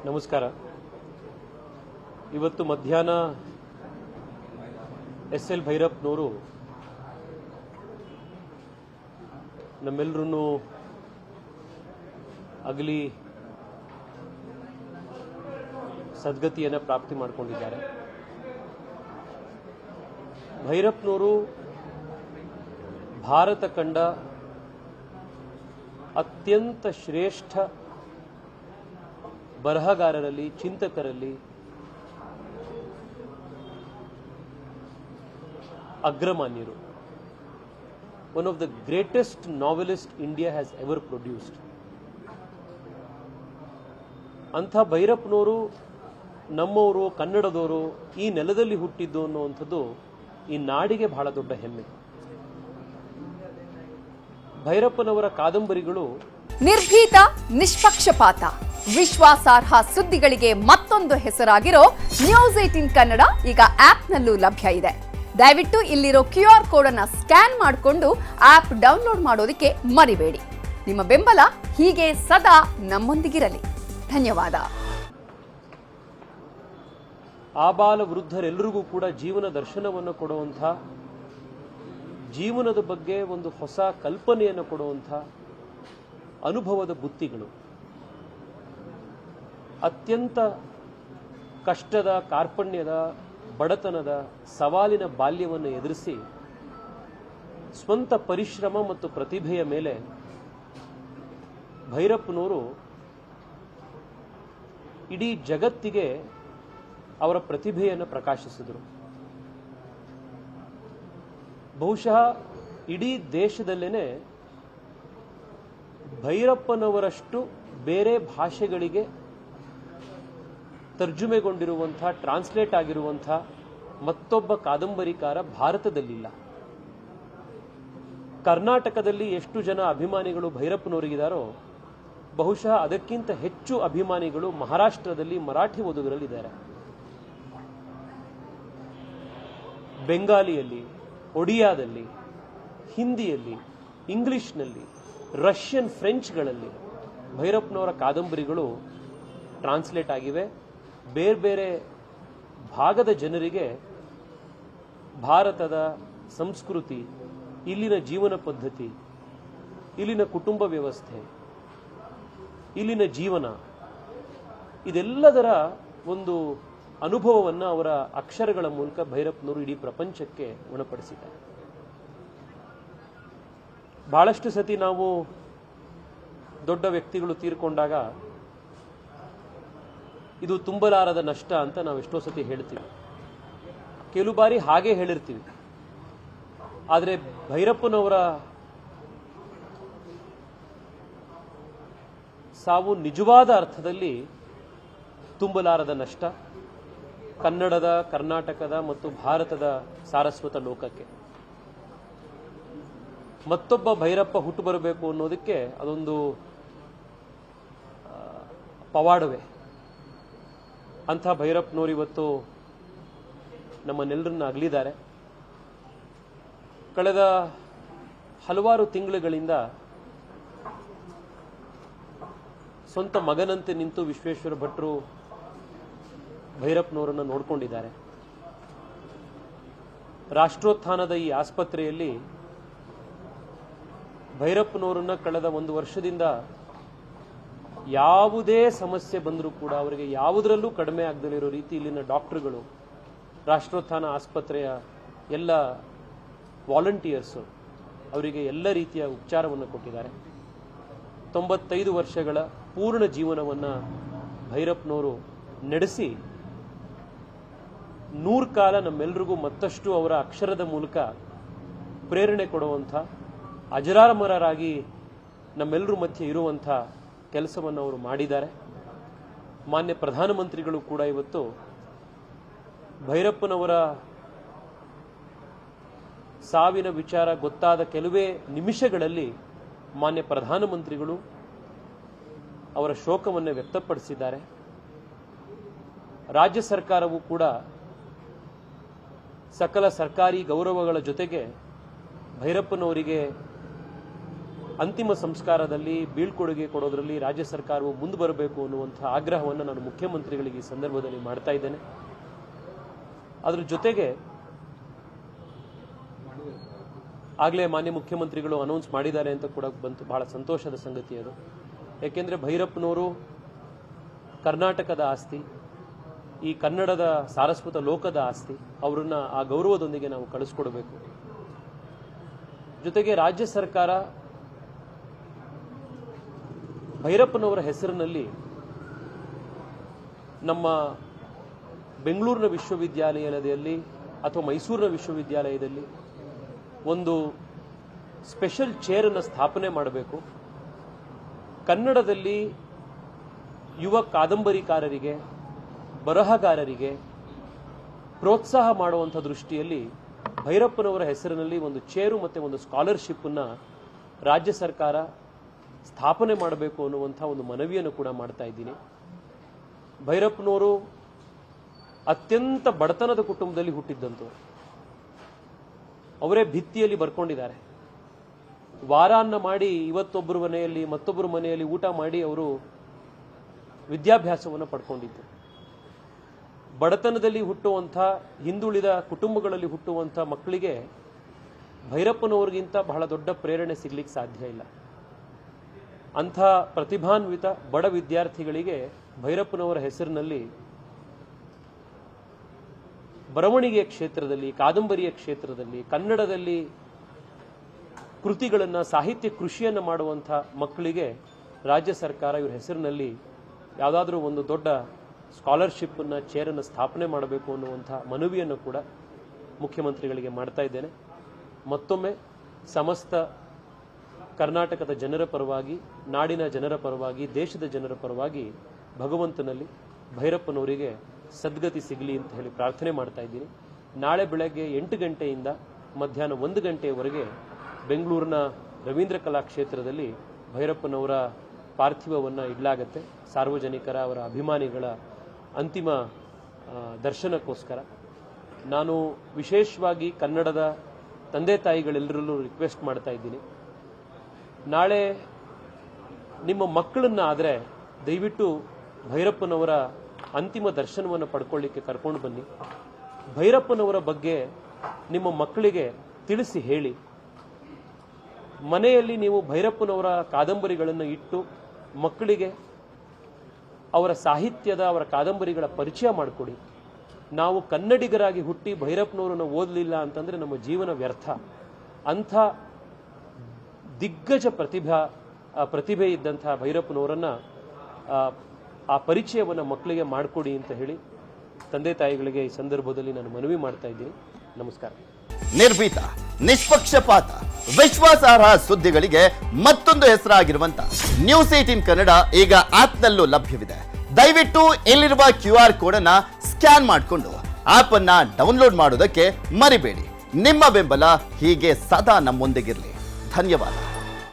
ನಮಸ್ಕಾರ. ಇವತ್ತು ಮಧ್ಯಾಹ್ನ ಎಸ್.ಎಲ್. ಭೈರಪ್ಪನವರು ನಮ್ಮೆಲ್ಲರನ್ನೂ ಅಗಲಿ ಸದ್ಗತಿಯನ್ನು ಪ್ರಾಪ್ತಿ ಮಾಡಿಕೊಂಡಿದ್ದಾರೆ. ಭೈರಪ್ಪನವರು ಭಾರತ ಕಂಡ ಅತ್ಯಂತ ಶ್ರೇಷ್ಠ ಬರಹಗಾರರಲ್ಲಿ, ಚಿಂತಕರಲ್ಲಿ ಅಗ್ರಮಾನ್ಯರು. One of the greatest novelist India has ever produced. ಅಂಥ ಭೈರಪ್ಪನವರು ನಮ್ಮವರು, ಕನ್ನಡದವರು, ಈ ನೆಲದಲ್ಲಿ ಹುಟ್ಟಿದ್ದು ಅನ್ನುವಂಥದ್ದು ಈ ನಾಡಿಗೆ ಬಹಳ ದೊಡ್ಡ ಹೆಮ್ಮೆ. ಭೈರಪ್ಪನವರ ಕಾದಂಬರಿಗಳು ನಿರ್ಭೀತ, ನಿಷ್ಪಕ್ಷಪಾತ, ವಿಶ್ವಾಸಾರ್ಹ ಸುದ್ದಿಗಳಿಗೆ ಮತ್ತೊಂದು ಹೆಸರಾಗಿರೋ ನ್ಯೂಸ್ 18 ಕನ್ನಡ ಈಗ ಆಪ್ನಲ್ಲೂ ಲಭ್ಯ ಇದೆ. ದಯವಿಟ್ಟು ಇಲ್ಲಿರೋ QR ಕೋಡ್ ಅನ್ನು ಸ್ಕ್ಯಾನ್ ಮಾಡಿಕೊಂಡು ಆಪ್ ಡೌನ್ಲೋಡ್ ಮಾಡೋದಕ್ಕೆ ಮರಿಬೇಡಿ. ನಿಮ್ಮ ಬೆಂಬಲ ಹೀಗೆ ಸದಾ ನಮ್ಮೊಂದಿಗಿರಲಿ. ಧನ್ಯವಾದ. ಆಬಾಲ ವೃದ್ಧರೆಲ್ಲರಿಗೂ ಕೂಡ ಜೀವನ ದರ್ಶನವನ್ನು ಕೊಡುವಂಥ, ಜೀವನದ ಬಗ್ಗೆ ಒಂದು ಹೊಸ ಕಲ್ಪನೆಯನ್ನು ಕೊಡುವಂಥ ಅನುಭವದ ಬುತ್ತಿಗಳು. ಅತ್ಯಂತ ಕಷ್ಟದ, ಕಾರ್ಪಣ್ಯದ, ಬಡತನದ, ಸವಾಲಿನ ಬಾಲ್ಯವನ್ನು ಎದುರಿಸಿ ಸ್ವಂತ ಪರಿಶ್ರಮ ಮತ್ತು ಪ್ರತಿಭೆಯ ಮೇಲೆ ಭೈರಪ್ಪನವರು ಇಡೀ ಜಗತ್ತಿಗೆ ಅವರ ಪ್ರತಿಭೆಯನ್ನು ಪ್ರಕಾಶಿಸಿದರು. ಬಹುಶಃ ಇಡೀ ದೇಶದಲ್ಲೇನೆ ಭೈರಪ್ಪನವರಷ್ಟು ಬೇರೆ ಭಾಷೆಗಳಿಗೆ ತರ್ಜುಮೆಗೊಂಡಿರುವಂಥ, ಟ್ರಾನ್ಸ್ಲೇಟ್ ಆಗಿರುವಂಥ ಮತ್ತೊಬ್ಬ ಕಾದಂಬರಿಕಾರ ಭಾರತದಲ್ಲಿಲ್ಲ. ಕರ್ನಾಟಕದಲ್ಲಿ ಎಷ್ಟು ಜನ ಅಭಿಮಾನಿಗಳು ಭೈರಪ್ಪನವರಿಗಿದ್ದಾರೋ ಬಹುಶಃ ಅದಕ್ಕಿಂತ ಹೆಚ್ಚು ಅಭಿಮಾನಿಗಳು ಮಹಾರಾಷ್ಟ್ರದಲ್ಲಿ ಮರಾಠಿ ಓದುಗರಲ್ಲಿದ್ದಾರೆ. ಬೆಂಗಾಲಿಯಲ್ಲಿ, ಒಡಿಯಾದಲ್ಲಿ, ಹಿಂದಿಯಲ್ಲಿ, ಇಂಗ್ಲಿಷ್ನಲ್ಲಿ, ರಷ್ಯನ್, ಫ್ರೆಂಚ್ಗಳಲ್ಲಿ ಭೈರಪ್ಪನವರ ಕಾದಂಬರಿಗಳು ಟ್ರಾನ್ಸ್ಲೇಟ್ ಆಗಿವೆ. ಬೇರೆ ಬೇರೆ ಭಾಗದ ಜನರಿಗೆ ಭಾರತದ ಸಂಸ್ಕೃತಿ, ಇಲ್ಲಿನ ಜೀವನ ಪದ್ಧತಿ, ಇಲ್ಲಿನ ಕುಟುಂಬ ವ್ಯವಸ್ಥೆ, ಇಲ್ಲಿನ ಜೀವನ, ಇದೆಲ್ಲದರ ಒಂದು ಅನುಭವವನ್ನು ಅವರ ಅಕ್ಷರಗಳ ಮೂಲಕ ಭೈರಪ್ಪನವರು ಇಡೀ ಪ್ರಪಂಚಕ್ಕೆ ಉಣಪಡಿಸಿದ್ದಾರೆ. ಬಹಳಷ್ಟು ಸತಿ ನಾವು ದೊಡ್ಡ ವ್ಯಕ್ತಿಗಳು ತೀರ್ಕೊಂಡಾಗ ಇದು ತುಂಬಲಾರದ ನಷ್ಟ ಅಂತ ನಾವು ಎಷ್ಟೋ ಸತಿ ಹೇಳ್ತೀವಿ. ಕೆಲವು ಬಾರಿ ಹಾಗೆ ಹೇಳಿರ್ತೀವಿ. ಆದರೆ ಭೈರಪ್ಪನವರ ಸಾವು ನಿಜವಾದ ಅರ್ಥದಲ್ಲಿ ತುಂಬಲಾರದ ನಷ್ಟ ಕನ್ನಡದ, ಕರ್ನಾಟಕದ ಮತ್ತು ಭಾರತದ ಸಾರಸ್ವತ ಲೋಕಕ್ಕೆ. ಮತ್ತೊಬ್ಬ ಭೈರಪ್ಪ ಹುಟ್ಟು ಬರಬೇಕು ಅನ್ನೋದಕ್ಕೆ ಅದೊಂದು ಪವಾಡವೇ. ಅಂಥ ಭೈರಪ್ಪನವರು ಇವತ್ತು ನಮ್ಮನ್ನೆಲ್ಲರನ್ನ ಅಗಲಿದ್ದಾರೆ. ಕಳೆದ ಹಲವಾರು ತಿಂಗಳುಗಳಿಂದ ಸ್ವಂತ ಮಗನಂತೆ ನಿಂತು ವಿಶ್ವೇಶ್ವರ ಭಟ್ರು ಭೈರಪ್ಪನವರನ್ನು ನೋಡಿಕೊಂಡಿದ್ದಾರೆ. ರಾಷ್ಟ್ರೋತ್ಥಾನದ ಈ ಆಸ್ಪತ್ರೆಯಲ್ಲಿ ಭೈರಪ್ಪನವರನ್ನ ಕಳೆದ 1 ವರ್ಷದಿಂದ ಯಾವುದೇ ಸಮಸ್ಯೆ ಬಂದರೂ ಕೂಡ ಅವರಿಗೆ ಯಾವುದರಲ್ಲೂ ಕಡಿಮೆ ಆಗದಲ್ಲಿರೋ ರೀತಿ ಇಲ್ಲಿನ ಡಾಕ್ಟರ್ಗಳು, ರಾಷ್ಟ್ರೋತ್ಥಾನ ಆಸ್ಪತ್ರೆಯ ಎಲ್ಲ ವಾಲಂಟಿಯರ್ಸು ಅವರಿಗೆ ಎಲ್ಲ ರೀತಿಯ ಉಪಚಾರವನ್ನು ಕೊಟ್ಟಿದ್ದಾರೆ. 95 ವರ್ಷಗಳ ಪೂರ್ಣ ಜೀವನವನ್ನು ಭೈರಪ್ಪನವರು ನಡೆಸಿ 100 ಕಾಲ ನಮ್ಮೆಲ್ಲರಿಗೂ ಮತ್ತಷ್ಟು ಅವರ ಅಕ್ಷರದ ಮೂಲಕ ಪ್ರೇರಣೆ ಕೊಡುವಂಥ, ಅಜರಾಮರರಾಗಿ ನಮ್ಮೆಲ್ಲರ ಮಧ್ಯೆ ಇರುವಂಥ ಕೆಲಸವನ್ನು ಅವರು ಮಾಡಿದ್ದಾರೆ. ಮಾನ್ಯ ಪ್ರಧಾನಮಂತ್ರಿಗಳು ಕೂಡ ಇವತ್ತು ಭೈರಪ್ಪನವರ ಸಾವಿನ ವಿಚಾರ ಗೊತ್ತಾದ ಕೆಲವೇ ನಿಮಿಷಗಳಲ್ಲಿ ಮಾನ್ಯ ಪ್ರಧಾನಮಂತ್ರಿಗಳು ಅವರ ಶೋಕವನ್ನು ವ್ಯಕ್ತಪಡಿಸಿದ್ದಾರೆ. ರಾಜ್ಯ ಸರ್ಕಾರವೂ ಕೂಡ ಸಕಲ ಸರ್ಕಾರಿ ಗೌರವಗಳ ಜೊತೆಗೆ ಭೈರಪ್ಪನವರಿಗೆ ಅಂತಿಮ ಸಂಸ್ಕಾರದಲ್ಲಿ ಬೀಳ್ಕೊಡುಗೆ ಕೊಡೋದರಲ್ಲಿ ರಾಜ್ಯ ಸರ್ಕಾರವು ಮುಂದೆ ಬರಬೇಕು ಅನ್ನುವಂಥ ಆಗ್ರಹವನ್ನು ನಾನು ಮುಖ್ಯಮಂತ್ರಿಗಳಿಗೆ ಈ ಸಂದರ್ಭದಲ್ಲಿ ಮಾಡ್ತಾ ಇದ್ದೇನೆ. ಅದರ ಜೊತೆಗೆ ಆಗಲೇ ಮಾನ್ಯ ಮುಖ್ಯಮಂತ್ರಿಗಳು ಅನೌನ್ಸ್ ಮಾಡಿದ್ದಾರೆ ಅಂತ ಕೂಡ ಬಂತು, ಬಹಳ ಸಂತೋಷದ ಸಂಗತಿ ಅದು. ಯಾಕೆಂದರೆ ಭೈರಪ್ಪನವರು ಕರ್ನಾಟಕದ ಆಸ್ತಿ, ಈ ಕನ್ನಡದ ಸಾರಸ್ವತ ಲೋಕದ ಆಸ್ತಿ. ಅವರನ್ನ ಆ ಗೌರವದೊಂದಿಗೆ ನಾವು ಕಳಿಸ್ಕೊಡ್ಬೇಕು. ಜೊತೆಗೆ ರಾಜ್ಯ ಸರ್ಕಾರ ಭೈರಪ್ಪನವರ ಹೆಸರಿನಲ್ಲಿ ನಮ್ಮ ಬೆಂಗಳೂರಿನ ವಿಶ್ವವಿದ್ಯಾಲಯದಲ್ಲಿ ಅಥವಾ ಮೈಸೂರಿನ ವಿಶ್ವವಿದ್ಯಾಲಯದಲ್ಲಿ ಒಂದು ಸ್ಪೆಷಲ್ ಚೇರ್ ಅನ್ನು ಸ್ಥಾಪನೆ ಮಾಡಬೇಕು. ಕನ್ನಡದಲ್ಲಿ ಯುವ ಕಾದಂಬರಿಕಾರರಿಗೆ, ಬರಹಗಾರರಿಗೆ ಪ್ರೋತ್ಸಾಹ ಮಾಡುವಂಥ ದೃಷ್ಟಿಯಲ್ಲಿ ಭೈರಪ್ಪನವರ ಹೆಸರಿನಲ್ಲಿ ಒಂದು ಚೇರು ಮತ್ತು ಒಂದು ಸ್ಕಾಲರ್ಶಿಪ್ ಅನ್ನು ರಾಜ್ಯ ಸರ್ಕಾರ ಸ್ಥಾಪನೆ ಮಾಡಬೇಕು ಅನ್ನುವಂಥ ಒಂದು ಮನವಿಯನ್ನು ಕೂಡ ಮಾಡ್ತಾ ಇದ್ದೀನಿ. ಭೈರಪ್ಪನವರು ಅತ್ಯಂತ ಬಡತನದ ಕುಟುಂಬದಲ್ಲಿ ಹುಟ್ಟಿದ್ದಂಥವ್ರು. ಅವರೇ ಭಿತ್ತಿಯಲ್ಲಿ ಬರ್ಕೊಂಡಿದ್ದಾರೆ. ವಾರಾನ್ನ ಮಾಡಿ ಇವತ್ತೊಬ್ಬರ ಮನೆಯಲ್ಲಿ ಮತ್ತೊಬ್ಬರ ಮನೆಯಲ್ಲಿ ಊಟ ಮಾಡಿ ಅವರು ವಿದ್ಯಾಭ್ಯಾಸವನ್ನು ಪಡ್ಕೊಂಡಿದ್ದು. ಬಡತನದಲ್ಲಿ ಹುಟ್ಟುವಂಥ, ಹಿಂದುಳಿದ ಕುಟುಂಬಗಳಲ್ಲಿ ಹುಟ್ಟುವಂಥ ಮಕ್ಕಳಿಗೆ ಭೈರಪ್ಪನವ್ರಿಗಿಂತ ಬಹಳ ದೊಡ್ಡ ಪ್ರೇರಣೆ ಸಿಗ್ಲಿಕ್ಕೆ ಸಾಧ್ಯ ಇಲ್ಲ. ಅಂಥ ಪ್ರತಿಭಾನ್ವಿತ ಬಡ ವಿದ್ಯಾರ್ಥಿಗಳಿಗೆ ಭೈರಪ್ಪನವರ ಹೆಸರಿನಲ್ಲಿ ಬರವಣಿಗೆಯ ಕ್ಷೇತ್ರದಲ್ಲಿ, ಕಾದಂಬರಿಯ ಕ್ಷೇತ್ರದಲ್ಲಿ, ಕನ್ನಡದಲ್ಲಿ ಕೃತಿಗಳನ್ನು, ಸಾಹಿತ್ಯ ಕೃಷಿಯನ್ನು ಮಾಡುವಂಥ ಮಕ್ಕಳಿಗೆ ರಾಜ್ಯ ಸರ್ಕಾರ ಇವರ ಹೆಸರಿನಲ್ಲಿ ಯಾವುದಾದ್ರೂ ಒಂದು ದೊಡ್ಡ ಸ್ಕಾಲರ್ಶಿಪ್ಪನ್ನು, ಚೇರನ್ನು ಸ್ಥಾಪನೆ ಮಾಡಬೇಕು ಅನ್ನುವಂಥ ಮನವಿಯನ್ನು ಕೂಡ ಮುಖ್ಯಮಂತ್ರಿಗಳಿಗೆ ಮಾಡ್ತಾ ಇದ್ದೇನೆ. ಮತ್ತೊಮ್ಮೆ ಸಮಸ್ತ ಕರ್ನಾಟಕದ ಜನರ ಪರವಾಗಿ, ನಾಡಿನ ಜನರ ಪರವಾಗಿ, ದೇಶದ ಜನರ ಪರವಾಗಿ ಭಗವಂತನಲ್ಲಿ ಭೈರಪ್ಪನವರಿಗೆ ಸದ್ಗತಿ ಸಿಗಲಿ ಅಂತ ಹೇಳಿ ಪ್ರಾರ್ಥನೆ ಮಾಡ್ತಾ ಇದ್ದೀನಿ. ನಾಳೆ ಬೆಳಗ್ಗೆ 8 ಗಂಟೆಯಿಂದ ಮಧ್ಯಾಹ್ನ 1 ಗಂಟೆಯವರೆಗೆ ಬೆಂಗಳೂರಿನ ರವೀಂದ್ರ ಕಲಾಕ್ಷೇತ್ರದಲ್ಲಿ ಭೈರಪ್ಪನವರ ಪಾರ್ಥಿವವನ್ನು ಇಡಲಾಗತ್ತೆ. ಸಾರ್ವಜನಿಕರ, ಅವರ ಅಭಿಮಾನಿಗಳ ಅಂತಿಮ ದರ್ಶನಕ್ಕೋಸ್ಕರ ನಾನು ವಿಶೇಷವಾಗಿ ಕನ್ನಡದ ತಂದೆ ತಾಯಿಗಳೆಲ್ಲರಲ್ಲೂ ರಿಕ್ವೆಸ್ಟ್ ಮಾಡ್ತಾ ಇದ್ದೀನಿ. ನಾಳೆ ನಿಮ್ಮ ಮಕ್ಕಳನ್ನ ಆದರೆ ದಯವಿಟ್ಟು ಭೈರಪ್ಪನವರ ಅಂತಿಮ ದರ್ಶನವನ್ನು ಪಡ್ಕೊಳ್ಳಿಕ್ಕೆ ಕರ್ಕೊಂಡು ಬನ್ನಿ. ಭೈರಪ್ಪನವರ ಬಗ್ಗೆ ನಿಮ್ಮ ಮಕ್ಕಳಿಗೆ ತಿಳಿಸಿ ಹೇಳಿ. ಮನೆಯಲ್ಲಿ ನೀವು ಭೈರಪ್ಪನವರ ಕಾದಂಬರಿಗಳನ್ನು ಇಟ್ಟು ಮಕ್ಕಳಿಗೆ ಅವರ ಸಾಹಿತ್ಯದ, ಅವರ ಕಾದಂಬರಿಗಳ ಪರಿಚಯ ಮಾಡಿಕೊಡಿ. ನಾವು ಕನ್ನಡಿಗರಾಗಿ ಹುಟ್ಟಿ ಭೈರಪ್ಪನವರನ್ನು ಓದಲಿಲ್ಲ ಅಂತಂದರೆ ನಮ್ಮ ಜೀವನ ವ್ಯರ್ಥ. ಅಂಥ ದಿಗ್ಗಜ ಪ್ರತಿಭೆ ಇದ್ದಂಥ ಭೈರಪ್ಪನವರನ್ನ ಆ ಪರಿಚಯವನ್ನು ಮಕ್ಕಳಿಗೆ ಮಾಡಿಕೊಡಿ ಅಂತ ಹೇಳಿ ತಂದೆ ತಾಯಿಗಳಿಗೆ ಈ ಸಂದರ್ಭದಲ್ಲಿ ನಾನು ಮನವಿ ಮಾಡ್ತಾ ಇದ್ದೀನಿ. ನಮಸ್ಕಾರ. ನಿರ್ಭೀತ, ನಿಷ್ಪಕ್ಷಪಾತ, ವಿಶ್ವಾಸಾರ್ಹ ಸುದ್ದಿಗಳಿಗೆ ಮತ್ತೊಂದು ಹೆಸರಾಗಿರುವಂತ ನ್ಯೂಸ್ 18 ಕನ್ನಡ ಈಗ ಆಪ್ನಲ್ಲೂ ಲಭ್ಯವಿದೆ. ದಯವಿಟ್ಟು ಇಲ್ಲಿರುವ QR ಕೋಡ್ ಅನ್ನ ಸ್ಕ್ಯಾನ್ ಮಾಡಿಕೊಂಡು ಆಪ್ ಅನ್ನ ಡೌನ್ಲೋಡ್ ಮಾಡೋದಕ್ಕೆ ಮರಿಬೇಡಿ. ನಿಮ್ಮ ಬೆಂಬಲ ಹೀಗೆ ಸದಾ ನಮ್ಮೊಂದಿಗಿರಲಿ. ಧನ್ಯವಾದ.